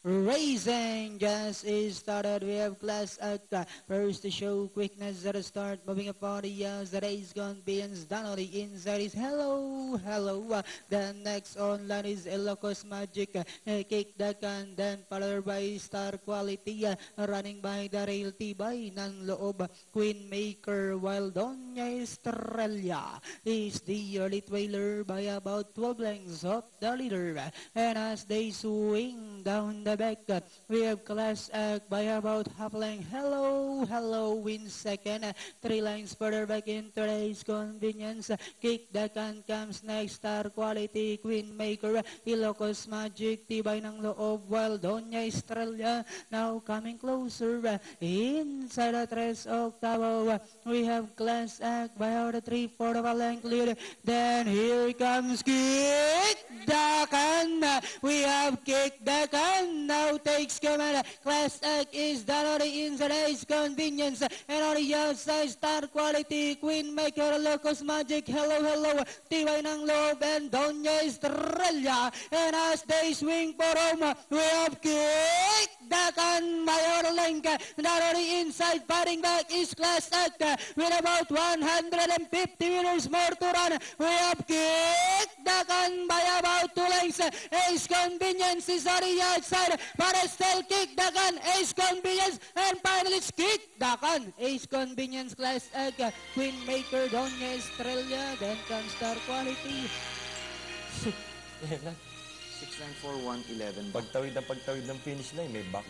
Racing just is started. We have class at first to show quickness at the start. Moving upon the race gone beyond down on the inside is hello, hello. The next online is Ilocos Magic. Kick the can, then followed by Star Quality. Running by the rail tibay ng loob. Queen Maker while Doña Estrella is the early trailer by about 12 lengths of the leader. And as they swing down the back, we have Class Act by about half length. Hello, hello, win second. 3 lengths further back in today's convenience. Kick the can comes next. Star Quality, Queen Maker, Ilocos Magic, tibay ng loob, while Doña Estrella now coming closer. Inside the 3 octavo, we have Class Act by about a 3/4 of a length lead. Then here comes Kick the Can. We have Kick the Can now takes command. Class Act is down on the inside, is convenience, and on the outside, Star Quality, Queen Maker, Ilocos Magic, hello, hello, tibay ng loob, and Doña Estrella. And as they swing for home, we have Kick the Can by our length. Down on the inside, fighting back is Class Act with about 150 meters more to run. We have Kick the Can by about 2 lengths. Ace Convenience is on the outside, but still Kick the Can, Ace Convenience, and finally it's Kick the Can, Ace Convenience, Class Act, Queen Maker, Doña Estrella, then comes Star Quality. 6, 9, 4, 1, 11. Pagtawid ng finish line, may back